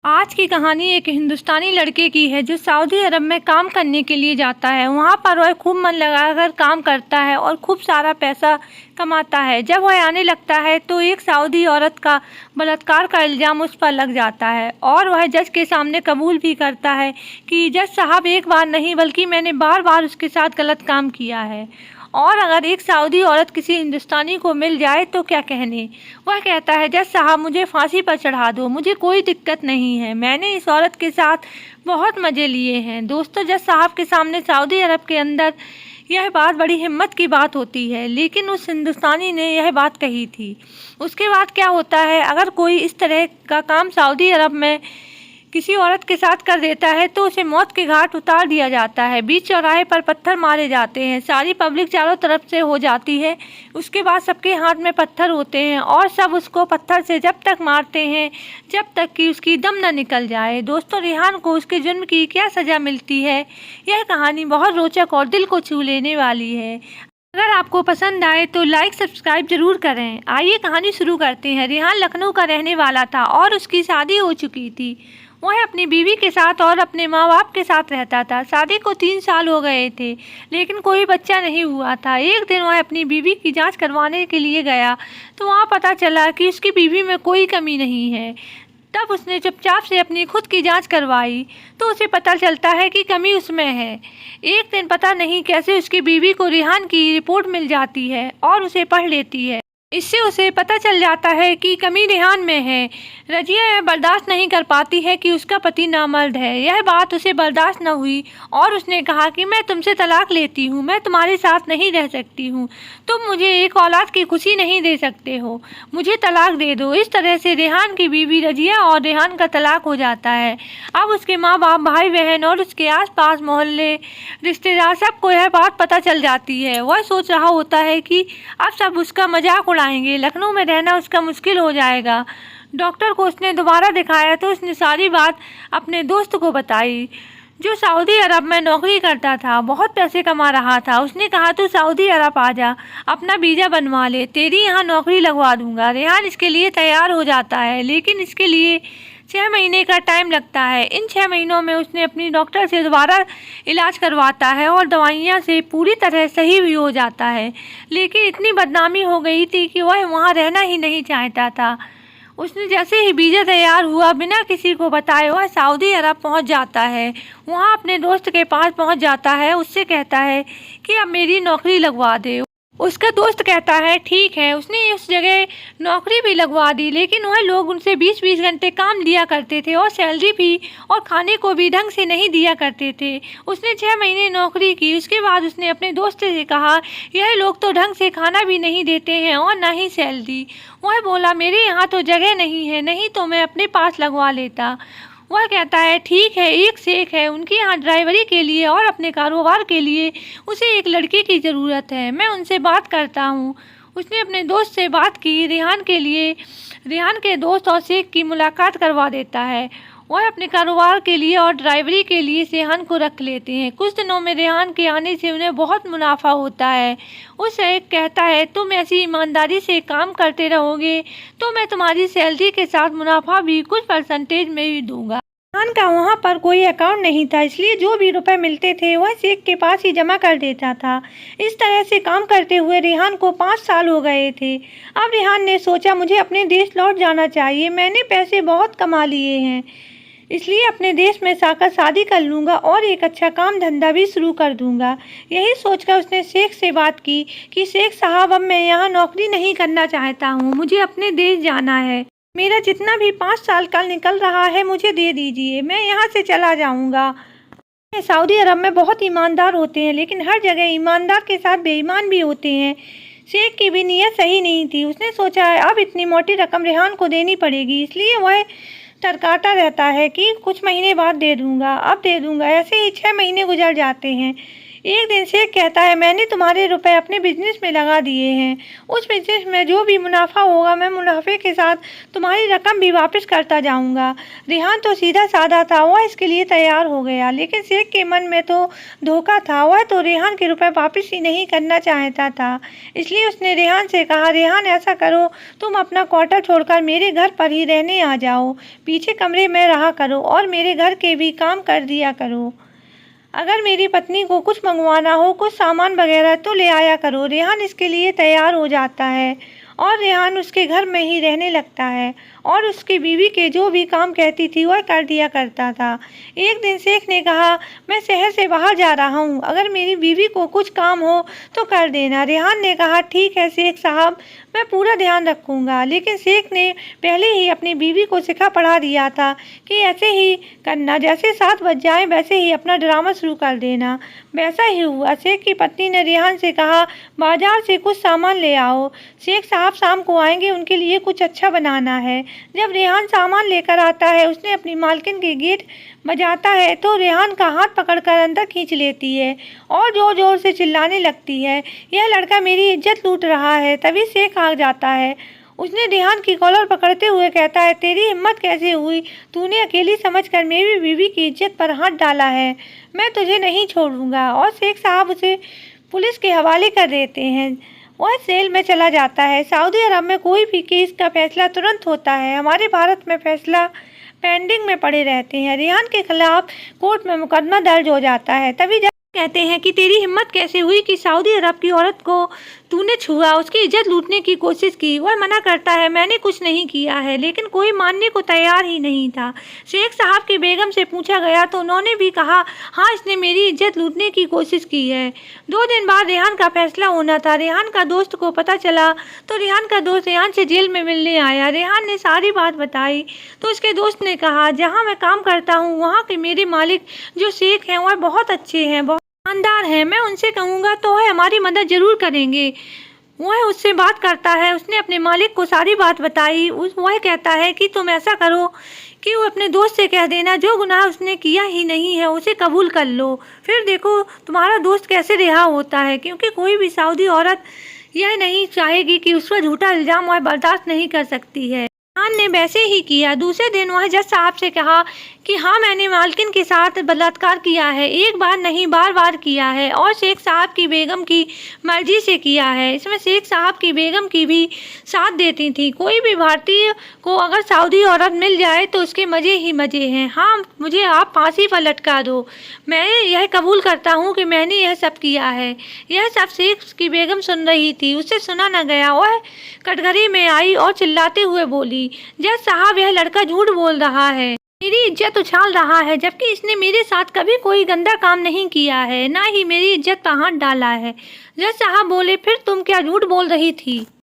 आज की कहानी एक हिंदुस्तानी लड़के की है जो सऊदी अरब में काम करने के लिए जाता है। वहाँ पर वह खूब मन लगाकर काम करता है और खूब सारा पैसा कमाता है। जब वह आने लगता है तो एक सऊदी औरत का बलात्कार का इल्ज़ाम उस पर लग जाता है और वह जज के सामने कबूल भी करता है कि जज साहब, एक बार नहीं बल्कि मैंने बार बार उसके साथ गलत काम किया है। और अगर एक सऊदी औरत किसी हिंदुस्तानी को मिल जाए तो क्या कहने। वह कहता है, जज साहब मुझे फांसी पर चढ़ा दो, मुझे कोई दिक्कत नहीं है, मैंने इस औरत के साथ बहुत मज़े लिए हैं। दोस्तों, जज साहब के सामने सऊदी अरब के अंदर यह बात बड़ी हिम्मत की बात होती है, लेकिन उस हिंदुस्तानी ने यह बात कही थी। उसके बाद क्या होता है, अगर कोई इस तरह का काम सऊदी अरब में किसी औरत के साथ कर देता है तो उसे मौत के घाट उतार दिया जाता है। बीच चौराहे पर पत्थर मारे जाते हैं, सारी पब्लिक चारों तरफ से हो जाती है। उसके बाद सबके हाथ में पत्थर होते हैं और सब उसको पत्थर से जब तक मारते हैं जब तक कि उसकी दम न निकल जाए। दोस्तों, रेहान को उसके जुर्म की क्या सज़ा मिलती है, यह कहानी बहुत रोचक और दिल को छू लेने वाली है। अगर आपको पसंद आए तो लाइक सब्सक्राइब जरूर करें। आइए कहानी शुरू करते हैं। रेहान लखनऊ का रहने वाला था और उसकी शादी हो चुकी थी। वह अपनी बीवी के साथ और अपने माँ बाप के साथ रहता था। शादी को 3 साल हो गए थे लेकिन कोई बच्चा नहीं हुआ था। एक दिन वह अपनी बीवी की जांच करवाने के लिए गया तो वहाँ पता चला कि उसकी बीवी में कोई कमी नहीं है। तब उसने चुपचाप से अपनी खुद की जांच करवाई तो उसे पता चलता है कि कमी उसमें है। एक दिन पता नहीं कैसे उसकी बीवी को रेहान की रिपोर्ट मिल जाती है और उसे पढ़ लेती है। इससे उसे पता चल जाता है कि कमी रेहान में है। रजिया यह बर्दाश्त नहीं कर पाती है कि उसका पति नामर्द है। यह बात उसे बर्दाश्त न हुई और उसने कहा कि मैं तुमसे तलाक लेती हूँ, मैं तुम्हारे साथ नहीं रह सकती हूँ, तुम मुझे एक औलाद की खुशी नहीं दे सकते हो, मुझे तलाक दे दो। इस तरह से रेहान की बीवी रजिया और रेहान का तलाक हो जाता है। अब उसके माँ बाप, भाई बहन और उसके आसपास मोहल्ले रिश्तेदार सबको यह बात पता चल जाती है। वह सोच रहा होता है कि अब सब उसका मजाक उड़ाएंगे, लखनऊ में रहना उसका मुश्किल हो जाएगा। डॉक्टर को उसने दोबारा दिखाया तो उसने सारी बात अपने दोस्त को बताई जो सऊदी अरब में नौकरी करता था, बहुत पैसे कमा रहा था। उसने कहा, तू सऊदी अरब आ जा, अपना वीज़ा बनवा ले, तेरी यहाँ नौकरी लगवा दूंगा। रेहान इसके लिए तैयार हो जाता है लेकिन इसके लिए 6 महीने का टाइम लगता है। इन 6 महीनों में उसने अपनी डॉक्टर से दोबारा इलाज करवाता है और दवाइयाँ से पूरी तरह सही भी हो जाता है, लेकिन इतनी बदनामी हो गई थी कि वह वहाँ रहना ही नहीं चाहता था। उसने जैसे ही वीज़ा तैयार हुआ बिना किसी को बताए वह सऊदी अरब पहुँच जाता है। वहाँ अपने दोस्त के पास पहुँच जाता है, उससे कहता है कि अब मेरी नौकरी लगवा दे। उसका दोस्त कहता है ठीक है। उसने उस जगह नौकरी भी लगवा दी लेकिन वह लोग उनसे 20-20 घंटे काम लिया करते थे और सैलरी भी और खाने को भी ढंग से नहीं दिया करते थे। उसने 6 महीने नौकरी की। उसके बाद उसने अपने दोस्त से कहा, यह लोग तो ढंग से खाना भी नहीं देते हैं और ना ही सैलरी। वह बोला, मेरे यहाँ तो जगह नहीं है, नहीं तो मैं अपने पास लगवा लेता। वह कहता है ठीक है, एक से एक है। उनके यहाँ ड्राइवरी के लिए और अपने कारोबार के लिए उसे एक लड़के की ज़रूरत है, मैं उनसे बात करता हूँ। उसने अपने दोस्त से बात की। रेहान के लिए रेहान के दोस्त और शेख की मुलाकात करवा देता है। वह अपने कारोबार के लिए और ड्राइवरी के लिए रेहान को रख लेते हैं। कुछ दिनों में रेहान के आने से उन्हें बहुत मुनाफा होता है। उस शेख कहता है, तुम ऐसी ईमानदारी से काम करते रहोगे तो मैं तुम्हारी सैलरी के साथ मुनाफा भी कुछ परसेंटेज में ही दूंगा। रेहान का वहाँ पर कोई अकाउंट नहीं था, इसलिए जो भी रुपए मिलते थे वह शेख के पास ही जमा कर देता था। इस तरह से काम करते हुए रेहान को 5 साल हो गए थे। अब रेहान ने सोचा, मुझे अपने देश लौट जाना चाहिए, मैंने पैसे बहुत कमा लिए हैं, इसलिए अपने देश में जाकर शादी कर लूँगा और एक अच्छा काम धंधा भी शुरू कर दूँगा। यही सोचकर उसने शेख से बात की कि शेख साहब, अब मैं यहाँ नौकरी नहीं करना चाहता हूँ, मुझे अपने देश जाना है, मेरा जितना भी 5 साल का निकल रहा है मुझे दे दीजिए, मैं यहाँ से चला जाऊँगा। सऊदी अरब में बहुत ईमानदार होते हैं लेकिन हर जगह ईमानदार के साथ बेईमान भी होते हैं। शेख की भी नीयत सही नहीं थी। उसने सोचा है अब इतनी मोटी रकम रेहान को देनी पड़ेगी, इसलिए वह टरकाता रहता है कि कुछ महीने बाद दे दूँगा, अब दे दूँगा। ऐसे ही 6 महीने गुजर जाते हैं। एक दिन शेख कहता है, मैंने तुम्हारे रुपए अपने बिजनेस में लगा दिए हैं। उस बिजनेस में जो भी मुनाफा होगा मैं मुनाफे के साथ तुम्हारी रकम भी वापस करता जाऊंगा। रेहान तो सीधा साधा था, वह इसके लिए तैयार हो गया, लेकिन शेख के मन में तो धोखा था। वह तो रेहान के रुपए वापस ही नहीं करना चाहता था। इसलिए उसने रेहान से कहा, रेहान ऐसा करो, तुम अपना क्वार्टर छोड़कर मेरे घर पर ही रहने आ जाओ, पीछे कमरे में रहा करो और मेरे घर के भी काम कर दिया करो। अगर मेरी पत्नी को कुछ मंगवाना हो, कुछ सामान वगैरह, तो ले आया करो। रेहान इसके लिए तैयार हो जाता है और रेहान उसके घर में ही रहने लगता है और उसकी बीवी के जो भी काम कहती थी वह कर दिया करता था। एक दिन शेख ने कहा, मैं शहर से बाहर जा रहा हूँ, अगर मेरी बीवी को कुछ काम हो तो कर देना। रेहान ने कहा, ठीक है शेख साहब, मैं पूरा ध्यान रखूँगा। लेकिन शेख ने पहले ही अपनी बीवी को सिखा पढ़ा दिया था कि ऐसे ही करना, जैसे 7 बज जाए वैसे ही अपना ड्रामा शुरू कर देना। वैसा ही हुआ। शेख की पत्नी ने रेहान से कहा, बाजार से कुछ सामान ले आओ, शेख साहब शाम को आएंगे, उनके लिए कुछ अच्छा बनाना है। जब रेहान सामान लेकर आता है, उसने अपनी मालकिन के गेट बजाता है तो रेहान का हाथ पकड़कर अंदर खींच लेती है और जोर जोर से चिल्लाने लगती है, यह लड़का मेरी इज्जत लूट रहा है। तभी शेख आ जाता है। उसने रेहान की कॉलर पकड़ते हुए कहता है, तेरी हिम्मत कैसे हुई, तूने अकेली समझकर मेरी बीवी की इज्जत पर हाथ डाला है, मैं तुझे नहीं छोड़ूंगा। और शेख साहब उसे पुलिस के हवाले कर देते हैं। वह जेल में चला जाता है। सऊदी अरब में कोई भी केस का फैसला तुरंत होता है। हमारे भारत में फैसला पेंडिंग में पड़े रहते हैं। रेहान के खिलाफ कोर्ट में मुकदमा दर्ज हो जाता है। तभी जज कहते हैं कि तेरी हिम्मत कैसे हुई कि सऊदी अरब की औरत को तूने छुआ, उसकी इज्जत लूटने की कोशिश की। वह मना करता है, मैंने कुछ नहीं किया है, लेकिन कोई मानने को तैयार ही नहीं था। शेख साहब की बेगम से पूछा गया तो उन्होंने भी कहा, हाँ इसने मेरी इज्जत लूटने की कोशिश की है। 2 दिन बाद रेहान का फैसला होना था। रेहान का दोस्त को पता चला तो रेहान का दोस्त रेहान से जेल में मिलने आया। रेहान ने सारी बात बताई तो उसके दोस्त ने कहा, जहाँ मैं काम करता हूँ वहाँ के मेरे मालिक जो शेख हैं वह बहुत अच्छे हैं, बहुत ईमानदार है, मैं उनसे कहूँगा तो वह हमारी मदद जरूर करेंगे। वह उससे बात करता है। उसने अपने मालिक को सारी बात बताई। वह कहता है कि तुम ऐसा करो कि वो अपने दोस्त से कह देना, जो गुनाह उसने किया ही नहीं है उसे कबूल कर लो, फिर देखो तुम्हारा दोस्त कैसे रिहा होता है। क्योंकि कोई भी सऊदी औरत यह नहीं चाहेगी कि उस पर झूठा इल्ज़ाम वह बर्दाश्त नहीं कर सकती है। रेहान ने वैसे ही किया। दूसरे दिन वह जज साहब से कहा कि हाँ मैंने मालकिन के साथ बलात्कार किया है, एक बार नहीं बार बार किया है और शेख साहब की बेगम की मर्जी से किया है। इसमें शेख साहब की बेगम की भी साथ देती थी। कोई भी भारतीय को अगर सऊदी औरत मिल जाए तो उसके मज़े ही मज़े हैं। हाँ मुझे आप फांसी पर लटका दो, मैं यह कबूल करता हूँ कि मैंने यह सब किया है। यह सब शेख की बेगम सुन रही थी, उससे सुना न गया। वह कटघरे में आई और चिल्लाते हुए बोली, जज साहब यह लड़का झूठ बोल रहा है, मेरी इज्जत उछाल रहा है, जबकि इसने मेरे साथ कभी कोई गंदा काम नहीं किया है, ना ही मेरी इज्जत पर हाथ डाला है। जज साहब बोले, फिर तुम क्या झूठ बोल रही थी?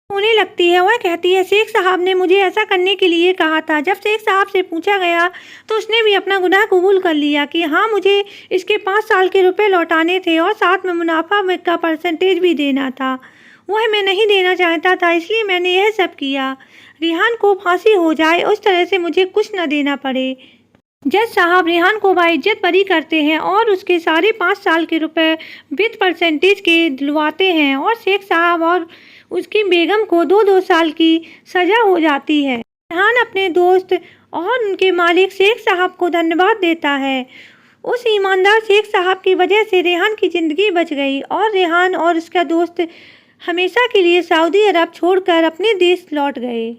होने लगती है। वह कहती है, शेख साहब ने मुझे ऐसा करने के लिए कहा था। जब शेख साहब से पूछा गया तो उसने भी अपना गुनाह कबूल कर लिया कि हाँ मुझे इसके 5 साल के रुपए लौटाने थे और साथ में मुनाफा का परसेंटेज भी देना था। वह मैं नहीं देना चाहता था, इसलिए मैंने यह सब किया। रेहान को फांसी हो जाए उस तरह से मुझे कुछ न देना पड़े। जज साहब रेहान को बाइज्जत बरी करते हैं और उसके सारे 5 साल के रुपए विद परसेंटेज के दिलवाते हैं और शेख साहब और उसकी बेगम को 2-2 साल की सज़ा हो जाती है। रेहान अपने दोस्त और उनके मालिक शेख साहब को धन्यवाद देता है। उस ईमानदार शेख साहब की वजह से रेहान की ज़िंदगी बच गई और रेहान और उसका दोस्त हमेशा के लिए सऊदी अरब छोड़कर अपने देश लौट गए।